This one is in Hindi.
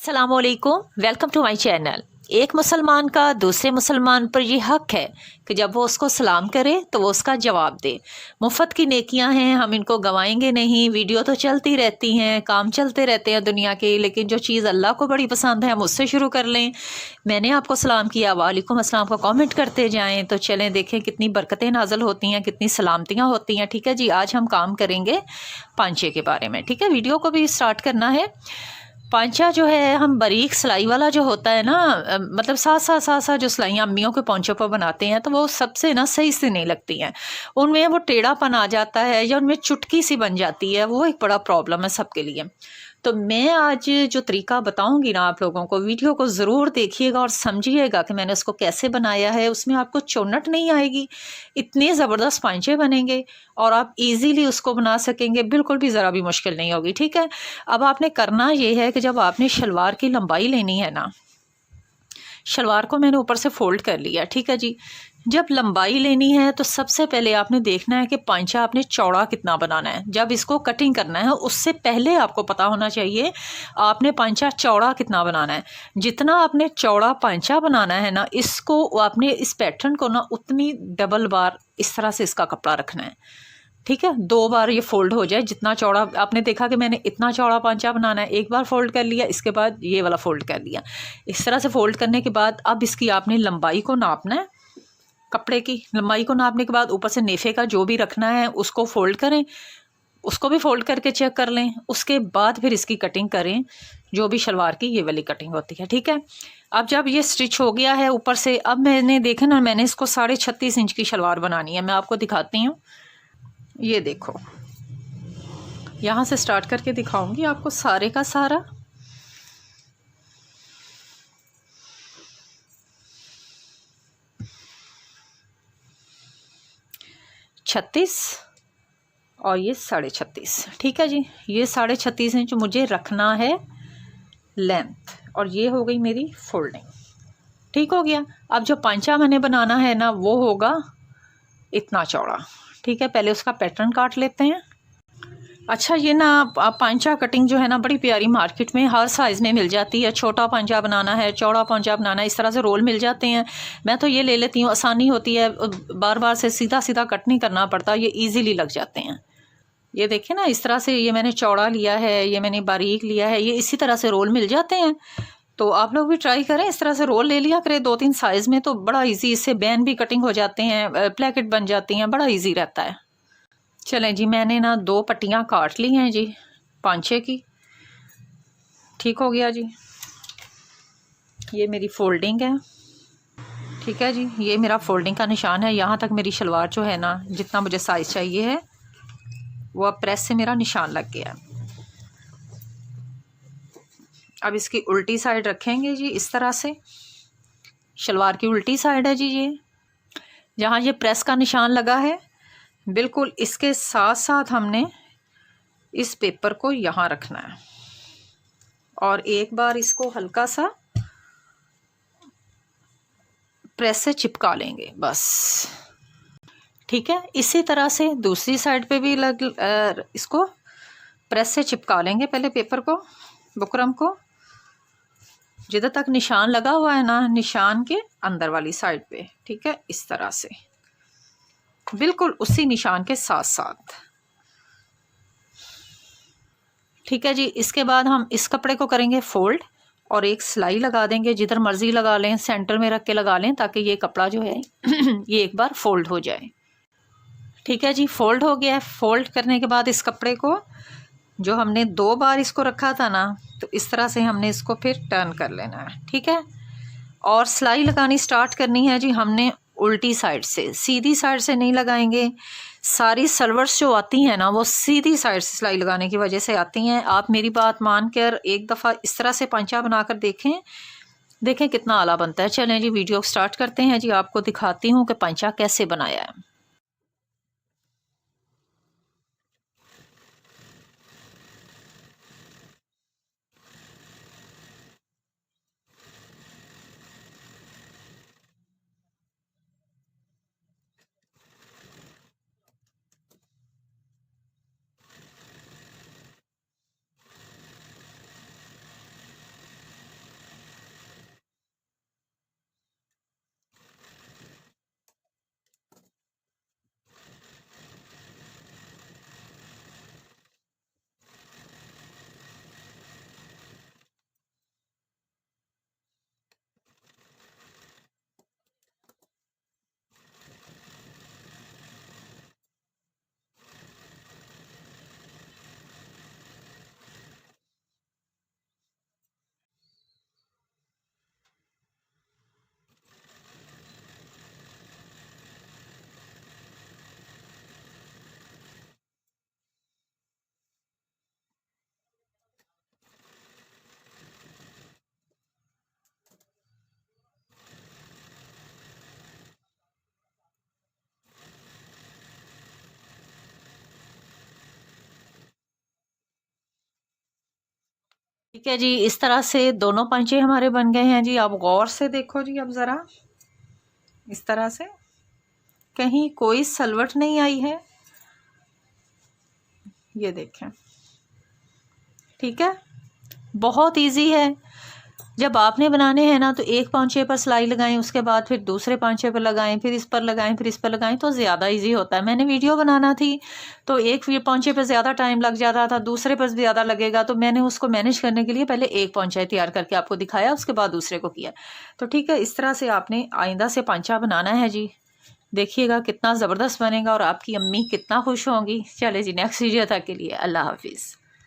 अस्सलामुअलैकुम, वेलकम टू माय चैनल। एक मुसलमान का दूसरे मुसलमान पर यह हक है कि जब वो उसको सलाम करे तो वो उसका जवाब दे। मुफ्त की नेकियां हैं, हम इनको गंवाएंगे नहीं। वीडियो तो चलती रहती हैं, काम चलते रहते हैं दुनिया के, लेकिन जो चीज़ अल्लाह को बड़ी पसंद है हम उससे शुरू कर लें। मैंने आपको सलाम किया, वालेकुम अस्सलाम का कमेंट करते जाएं तो चलें देखें कितनी बरकतें नाजल होती हैं, कितनी सलामतियाँ होती हैं। ठीक है जी, आज हम काम करेंगे पांचे के बारे में। ठीक है, वीडियो को भी स्टार्ट करना है। पांचा जो है, हम बारीक सिलाई वाला जो होता है ना, मतलब साथ जो सिलाइयाँ अम्मियों के पोंचों पर बनाते हैं तो वो सबसे ना सही से नहीं लगती हैं। उनमें वो टेढ़ापन आ जाता है या उनमें चुटकी सी बन जाती है, वो एक बड़ा प्रॉब्लम है सबके लिए। तो मैं आज जो तरीका बताऊंगी ना आप लोगों को, वीडियो को ज़रूर देखिएगा और समझिएगा कि मैंने उसको कैसे बनाया है। उसमें आपको चौनट नहीं आएगी, इतने ज़बरदस्त पांचे बनेंगे और आप इजीली उसको बना सकेंगे, बिल्कुल भी ज़रा भी मुश्किल नहीं होगी। ठीक है, अब आपने करना ये है कि जब आपने शलवार की लंबाई लेनी है ना, शलवार को मैंने ऊपर से फोल्ड कर लिया। ठीक है जी, जब लंबाई लेनी है तो सबसे पहले आपने देखना है कि पांचा आपने चौड़ा कितना बनाना है। जब इसको कटिंग करना है उससे पहले आपको पता होना चाहिए आपने पांचा चौड़ा कितना बनाना है। जितना आपने चौड़ा पांचा बनाना है ना, इसको आपने इस पैटर्न को ना उतनी डबल बार इस तरह से इसका कपड़ा रखना है। ठीक है, 2 बार ये फोल्ड हो जाए। जितना चौड़ा आपने देखा कि मैंने इतना चौड़ा पांचा बनाना है, एक बार फोल्ड कर लिया, इसके बाद ये वाला फोल्ड कर लिया। इस तरह से फोल्ड करने के बाद अब इसकी आपने लंबाई को नापना है। कपड़े की लंबाई को नापने के बाद ऊपर से नेफे का जो भी रखना है उसको फोल्ड करें, उसको भी फोल्ड करके चेक कर लें। उसके बाद फिर इसकी कटिंग करें, जो भी शलवार की ये वाली कटिंग होती है। ठीक है, अब जब ये स्टिच हो गया है ऊपर से, अब मैंने देखा ना, मैंने इसको 36.5 इंच की शलवार बनानी है। मैं आपको दिखाती हूँ, ये देखो, यहाँ से स्टार्ट करके दिखाऊंगी आपको सारे का सारा। छत्तीस और ये 36.5। ठीक है जी, ये 36.5 इंच मुझे रखना है लेंथ, और ये हो गई मेरी फोल्डिंग। ठीक हो गया। अब जो पांचा मैंने बनाना है ना, वो होगा इतना चौड़ा। ठीक है, पहले उसका पैटर्न काट लेते हैं। अच्छा, ये ना पांचा कटिंग जो है ना, बड़ी प्यारी मार्केट में हर साइज़ में मिल जाती है। छोटा पांचा बनाना है, चौड़ा पांचा बनाना है, इस तरह से रोल मिल जाते हैं। मैं तो ये ले लेती हूँ, आसानी होती है, बार बार से सीधा सीधा कट नहीं करना पड़ता, ये ईजीली लग जाते हैं। ये देखिए ना, इस तरह से ये मैंने चौड़ा लिया है, ये मैंने बारीक लिया है, ये इसी तरह से रोल मिल जाते हैं। तो आप लोग भी ट्राई करें, इस तरह से रोल ले लिया करें 2-3 साइज़ में, तो बड़ा इजी, इससे बैन भी कटिंग हो जाते हैं, प्लेकेट बन जाती हैं, बड़ा इजी रहता है। चलें जी, मैंने ना 2 पट्टियाँ काट ली हैं जी पांचे की। ठीक हो गया जी, ये मेरी फोल्डिंग है। ठीक है जी, ये मेरा फोल्डिंग का निशान है। यहाँ तक मेरी शलवार जो है ना, जितना मुझे साइज़ चाहिए है वो अब प्रेस से मेरा निशान लग गया। अब इसकी उल्टी साइड रखेंगे जी, इस तरह से। शलवार की उल्टी साइड है जी, ये जहाँ ये प्रेस का निशान लगा है, बिल्कुल इसके साथ साथ हमने इस पेपर को यहाँ रखना है और एक बार इसको हल्का सा प्रेस से चिपका लेंगे बस। ठीक है, इसी तरह से दूसरी साइड पे भी इसको प्रेस से चिपका लेंगे। पहले पेपर को, बुकरम को, जिधर तक निशान लगा हुआ है ना, निशान के अंदर वाली साइड पे। ठीक है, इस तरह से बिल्कुल उसी निशान के साथ साथ। ठीक है जी, इसके बाद हम इस कपड़े को करेंगे फोल्ड और एक सिलाई लगा देंगे, जिधर मर्जी लगा लें, सेंटर में रख के लगा लें, ताकि ये कपड़ा जो है ये एक बार फोल्ड हो जाए। ठीक है जी, फोल्ड हो गया है। फोल्ड करने के बाद इस कपड़े को, जो हमने 2 बार इसको रखा था ना, तो इस तरह से हमने इसको फिर टर्न कर लेना है। ठीक है, और सिलाई लगानी स्टार्ट करनी है जी हमने उल्टी साइड से, सीधी साइड से नहीं लगाएंगे। सारी सलवर्स जो आती हैं ना, वो सीधी साइड से सिलाई लगाने की वजह से आती हैं। आप मेरी बात मानकर एक दफ़ा इस तरह से पांचा बनाकर देखें, देखें कितना आला बनता है। चलें जी, वीडियो स्टार्ट करते हैं जी, आपको दिखाती हूँ कि पांचा कैसे बनाया है। ठीक है जी, इस तरह से दोनों पांचे हमारे बन गए हैं जी। आप गौर से देखो जी, अब ज़रा इस तरह से कहीं कोई सलवट नहीं आई है, ये देखें। ठीक है, बहुत इजी है। जब आपने बनाने हैं ना तो एक पांचे पर सिलाई लगाएं, उसके बाद फिर दूसरे पांचे पर लगाएं, फिर इस पर लगाएं, फिर इस पर लगाएं, तो ज़्यादा इजी होता है। मैंने वीडियो बनाना थी तो एक पांचे पर ज़्यादा टाइम लग जाता था, दूसरे पर ज़्यादा लगेगा, तो मैंने उसको मैनेज करने के लिए पहले एक पांचा तैयार करके आपको दिखाया, उसके बाद दूसरे को किया। तो ठीक है, इस तरह से आपने आइंदा से पांचा बनाना है जी। देखिएगा कितना ज़बरदस्त बनेगा और आपकी अम्मी कितना खुश होंगी। चले जी, नेक्स्ट वीडियो तक के लिए अल्लाह हाफिज़।